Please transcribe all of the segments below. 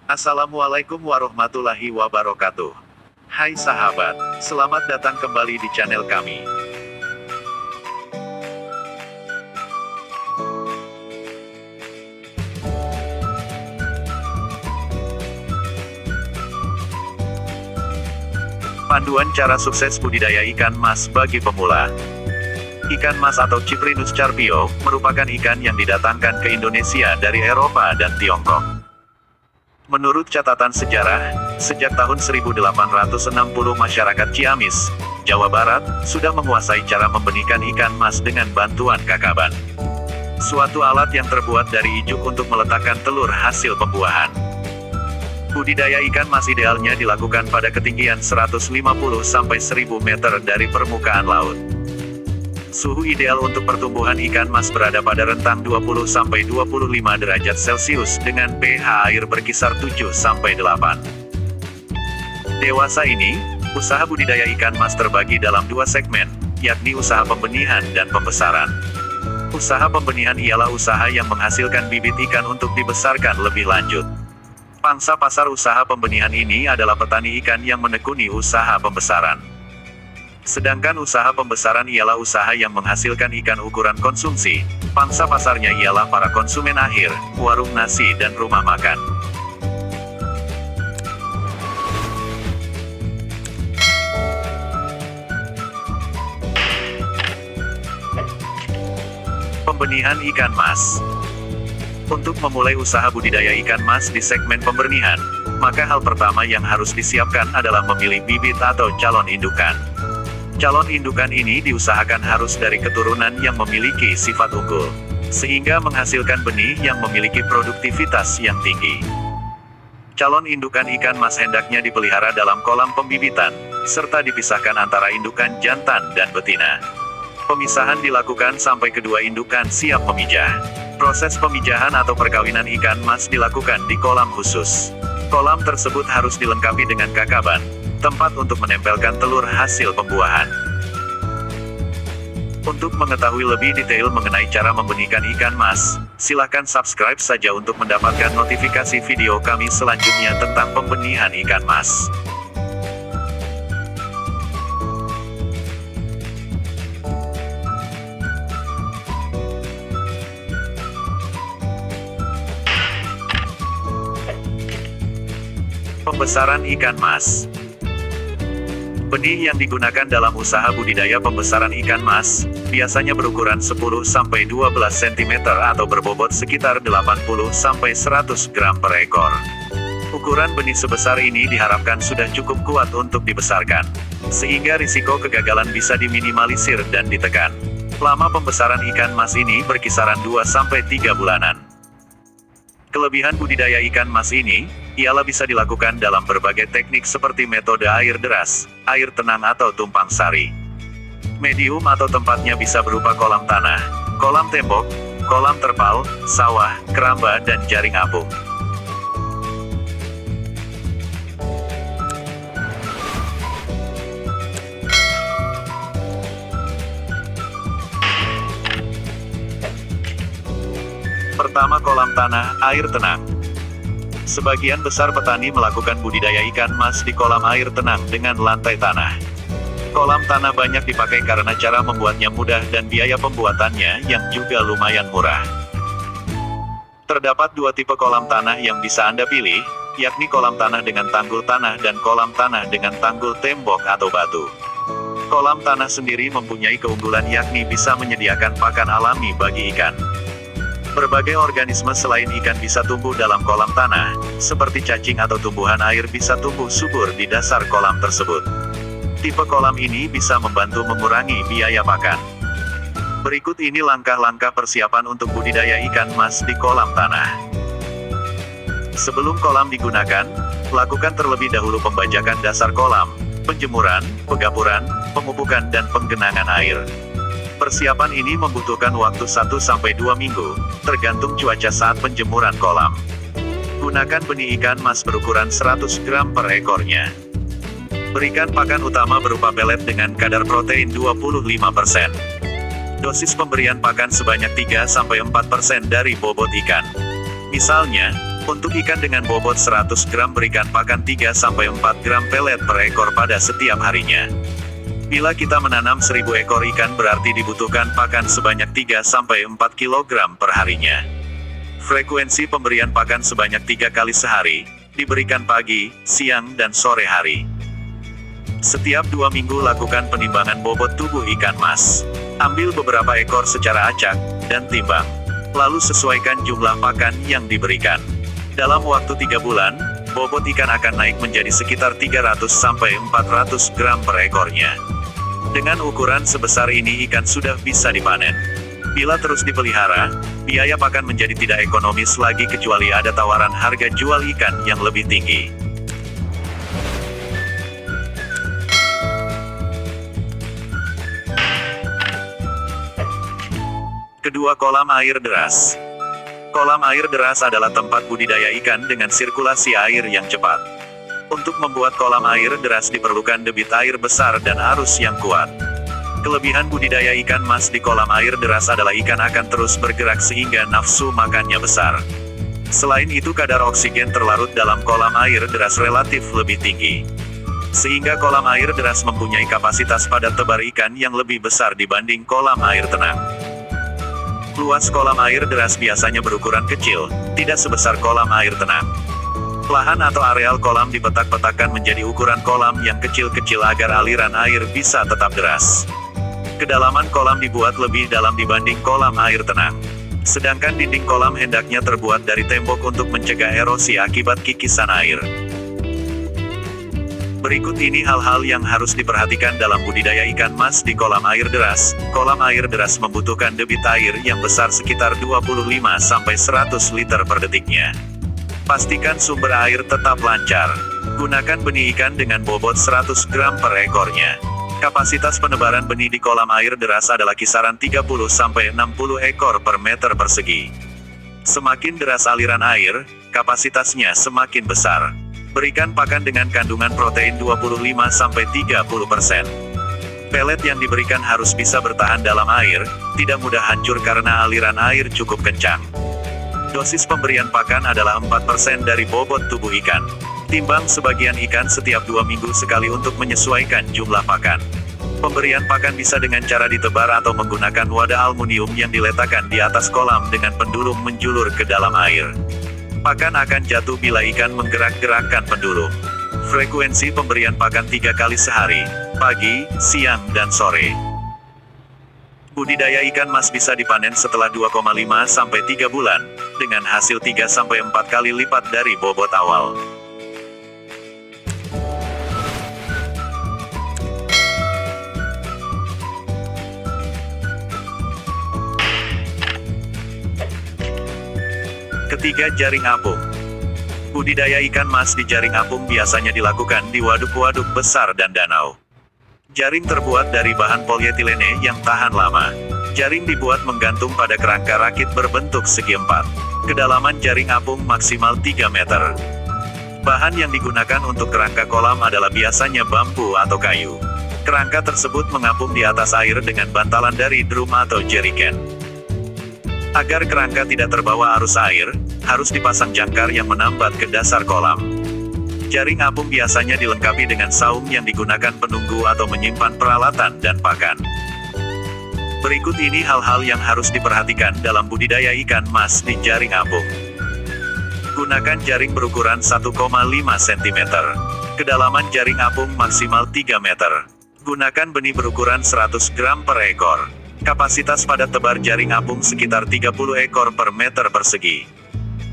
Assalamualaikum warahmatullahi wabarakatuh. Hai sahabat, selamat datang kembali di channel kami. Panduan cara sukses budidaya ikan mas bagi pemula. Ikan mas atau Cyprinus carpio, merupakan ikan yang didatangkan ke Indonesia dari Eropa dan Tiongkok. Menurut catatan sejarah, sejak tahun 1860 masyarakat Ciamis, Jawa Barat, sudah menguasai cara membenihkan ikan mas dengan bantuan kakaban. Suatu alat yang terbuat dari ijuk untuk meletakkan telur hasil pembuahan. Budidaya ikan mas idealnya dilakukan pada ketinggian 150-1000 meter dari permukaan laut. Suhu ideal untuk pertumbuhan ikan mas berada pada rentang 20-25 derajat Celcius dengan pH air berkisar 7-8. Dewasa ini, usaha budidaya ikan mas terbagi dalam dua segmen, yakni usaha pembenihan dan pembesaran. Usaha pembenihan ialah usaha yang menghasilkan bibit ikan untuk dibesarkan lebih lanjut. Pangsa pasar usaha pembenihan ini adalah petani ikan yang menekuni usaha pembesaran. Sedangkan usaha pembesaran ialah usaha yang menghasilkan ikan ukuran konsumsi. Pangsa pasarnya ialah para konsumen akhir, warung nasi dan rumah makan. Pembenihan ikan mas. Untuk memulai usaha budidaya ikan mas di segmen pembenihan, maka hal pertama yang harus disiapkan adalah memilih bibit atau calon indukan. Calon indukan ini diusahakan harus dari keturunan yang memiliki sifat unggul, sehingga menghasilkan benih yang memiliki produktivitas yang tinggi. Calon indukan ikan mas hendaknya dipelihara dalam kolam pembibitan, serta dipisahkan antara indukan jantan dan betina. Pemisahan dilakukan sampai kedua indukan siap memijah. Proses pemijahan atau perkawinan ikan mas dilakukan di kolam khusus. Kolam tersebut harus dilengkapi dengan kakaban, tempat untuk menempelkan telur hasil pembuahan. Untuk mengetahui lebih detail mengenai cara membenihkan ikan mas, silakan subscribe saja untuk mendapatkan notifikasi video kami selanjutnya tentang pembenihan ikan mas. Pembesaran ikan mas. Benih yang digunakan dalam usaha budidaya pembesaran ikan mas, biasanya berukuran 10-12 cm atau berbobot sekitar 80-100 gram per ekor. Ukuran benih sebesar ini diharapkan sudah cukup kuat untuk dibesarkan, sehingga risiko kegagalan bisa diminimalisir dan ditekan. Lama pembesaran ikan mas ini berkisaran 2-3 bulanan. Kelebihan budidaya ikan mas ini, ialah bisa dilakukan dalam berbagai teknik seperti metode air deras, air tenang atau tumpang sari. Medium atau tempatnya bisa berupa kolam tanah, kolam tembok, kolam terpal, sawah, keramba dan jaring apung. Pertama, kolam tanah, air tenang. Sebagian besar petani melakukan budidaya ikan mas di kolam air tenang dengan lantai tanah. Kolam tanah banyak dipakai karena cara membuatnya mudah dan biaya pembuatannya yang juga lumayan murah. Terdapat dua tipe kolam tanah yang bisa Anda pilih, yakni kolam tanah dengan tanggul tanah dan kolam tanah dengan tanggul tembok atau batu. Kolam tanah sendiri mempunyai keunggulan yakni bisa menyediakan pakan alami bagi ikan. Berbagai organisme selain ikan bisa tumbuh dalam kolam tanah, seperti cacing atau tumbuhan air bisa tumbuh subur di dasar kolam tersebut. Tipe kolam ini bisa membantu mengurangi biaya pakan. Berikut ini langkah-langkah persiapan untuk budidaya ikan mas di kolam tanah. Sebelum kolam digunakan, lakukan terlebih dahulu pembajakan dasar kolam, penjemuran, pegapuran, pemupukan dan penggenangan air. Persiapan ini membutuhkan waktu 1-2 minggu, tergantung cuaca saat penjemuran kolam. Gunakan benih ikan mas berukuran 100 gram per ekornya. Berikan pakan utama berupa pelet dengan kadar protein 25%. Dosis pemberian pakan sebanyak 3-4% dari bobot ikan. Misalnya, Untuk ikan dengan bobot 100 gram berikan pakan 3-4 gram pelet per ekor pada setiap harinya. Bila kita menanam 1000 ekor ikan berarti dibutuhkan pakan sebanyak 3-4 kg per harinya. Frekuensi pemberian pakan sebanyak 3 kali sehari, diberikan pagi, siang, dan sore hari. Setiap 2 minggu lakukan penimbangan bobot tubuh ikan mas. Ambil beberapa ekor secara acak, dan timbang. Lalu sesuaikan jumlah pakan yang diberikan. Dalam waktu 3 bulan, bobot ikan akan naik menjadi sekitar 300-400 gram per ekornya. Dengan ukuran sebesar ini ikan sudah bisa dipanen. Bila terus dipelihara, biaya pakan menjadi tidak ekonomis lagi kecuali ada tawaran harga jual ikan yang lebih tinggi. Kedua, kolam air deras. Kolam air deras adalah tempat budidaya ikan dengan sirkulasi air yang cepat. Untuk membuat kolam air deras diperlukan debit air besar dan arus yang kuat. Kelebihan budidaya ikan mas di kolam air deras adalah ikan akan terus bergerak sehingga nafsu makannya besar. Selain itu kadar oksigen terlarut dalam kolam air deras relatif lebih tinggi. Sehingga kolam air deras mempunyai kapasitas padat tebar ikan yang lebih besar dibanding kolam air tenang. Luas kolam air deras biasanya berukuran kecil, tidak sebesar kolam air tenang. Lahan atau areal kolam dipetak-petakkan menjadi ukuran kolam yang kecil-kecil agar aliran air bisa tetap deras. Kedalaman kolam dibuat lebih dalam dibanding kolam air tenang. Sedangkan dinding kolam hendaknya terbuat dari tembok untuk mencegah erosi akibat kikisan air. Berikut ini hal-hal yang harus diperhatikan dalam budidaya ikan mas di kolam air deras. Kolam air deras membutuhkan debit air yang besar sekitar 25-100 liter per detiknya. Pastikan sumber air tetap lancar. Gunakan benih ikan dengan bobot 100 gram per ekornya. Kapasitas penebaran benih di kolam air deras adalah kisaran 30-60 ekor per meter persegi. Semakin deras aliran air, kapasitasnya semakin besar. Berikan pakan dengan kandungan protein 25-30%. Pelet yang diberikan harus bisa bertahan dalam air, tidak mudah hancur karena aliran air cukup kencang. Dosis pemberian pakan adalah 4% dari bobot tubuh ikan. Timbang sebagian ikan setiap 2 minggu sekali untuk menyesuaikan jumlah pakan. Pemberian pakan bisa dengan cara ditebar atau menggunakan wadah aluminium yang diletakkan di atas kolam dengan pendulum menjulur ke dalam air. Pakan akan jatuh bila ikan menggerak-gerakkan pendulum. Frekuensi pemberian pakan 3 kali sehari, pagi, siang, dan sore. Budidaya ikan mas bisa dipanen setelah 2,5-3 bulan, dengan hasil 3-4 kali lipat dari bobot awal. Ketiga, jaring apung. Budidaya ikan mas di jaring apung biasanya dilakukan di waduk-waduk besar dan danau. Jaring terbuat dari bahan polietilene yang tahan lama. Jaring dibuat menggantung pada kerangka rakit berbentuk segi empat. Kedalaman jaring apung maksimal 3 meter. Bahan yang digunakan untuk kerangka kolam adalah biasanya bambu atau kayu. Kerangka tersebut mengapung di atas air dengan bantalan dari drum atau jeriken. Agar kerangka tidak terbawa arus air, harus dipasang jangkar yang menambat ke dasar kolam. Jaring apung biasanya dilengkapi dengan saung yang digunakan penunggu atau menyimpan peralatan dan pakan. Berikut ini hal-hal yang harus diperhatikan dalam budidaya ikan mas di jaring apung. Gunakan jaring berukuran 1,5 cm. Kedalaman jaring apung maksimal 3 meter. Gunakan benih berukuran 100 gram per ekor. Kapasitas padat tebar jaring apung sekitar 30 ekor per meter persegi.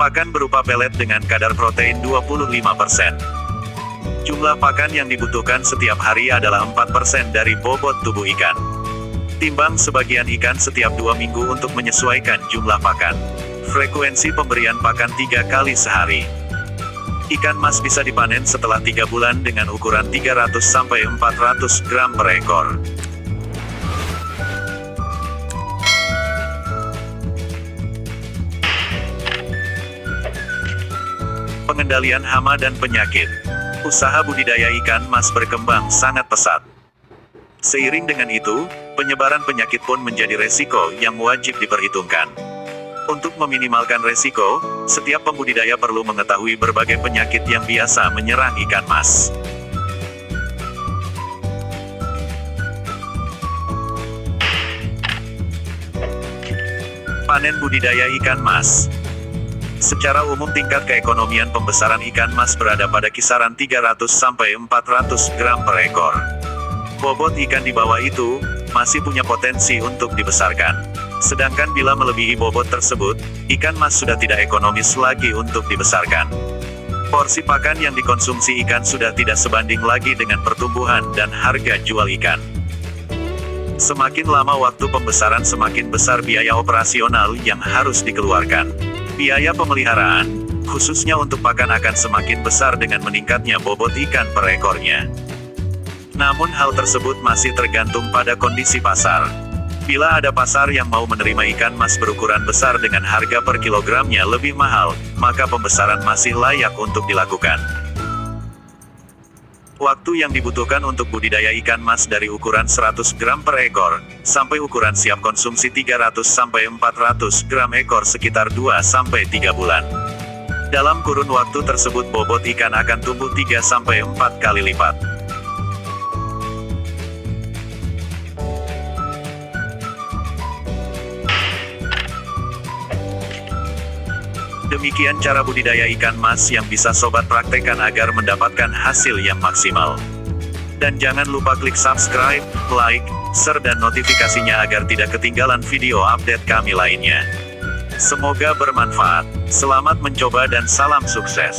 Pakan berupa pelet dengan kadar protein 25%. Jumlah pakan yang dibutuhkan setiap hari adalah 4% dari bobot tubuh ikan. Timbang sebagian ikan setiap 2 minggu untuk menyesuaikan jumlah pakan. Frekuensi pemberian pakan 3 kali sehari. Ikan mas bisa dipanen setelah 3 bulan dengan ukuran 300-400 gram per ekor. Pengendalian hama dan penyakit. Usaha budidaya ikan mas berkembang sangat pesat. Seiring dengan itu, penyebaran penyakit pun menjadi resiko yang wajib diperhitungkan. Untuk meminimalkan resiko, setiap pembudidaya perlu mengetahui berbagai penyakit yang biasa menyerang ikan mas. Panen budidaya ikan mas. Secara umum tingkat keekonomian pembesaran ikan mas berada pada kisaran 300-400 gram per ekor. Bobot ikan di bawah itu masih punya potensi untuk dibesarkan. Sedangkan bila melebihi bobot tersebut, ikan mas sudah tidak ekonomis lagi untuk dibesarkan. Porsi pakan yang dikonsumsi ikan sudah tidak sebanding lagi dengan pertumbuhan dan harga jual ikan. Semakin lama waktu pembesaran, semakin besar biaya operasional yang harus dikeluarkan. Biaya pemeliharaan, khususnya untuk pakan, akan semakin besar dengan meningkatnya bobot ikan per ekornya. Namun hal tersebut masih tergantung pada kondisi pasar. Bila ada pasar yang mau menerima ikan mas berukuran besar dengan harga per kilogramnya lebih mahal, maka pembesaran masih layak untuk dilakukan. Waktu yang dibutuhkan untuk budidaya ikan mas dari ukuran 100 gram per ekor, sampai ukuran siap konsumsi 300-400 gram ekor sekitar 2-3 bulan. Dalam kurun waktu tersebut bobot ikan akan tumbuh 3-4 kali lipat. Demikian cara budidaya ikan mas yang bisa sobat praktekkan agar mendapatkan hasil yang maksimal. Dan jangan lupa klik subscribe, like, share dan notifikasinya agar tidak ketinggalan video update kami lainnya. Semoga bermanfaat. Selamat mencoba dan salam sukses.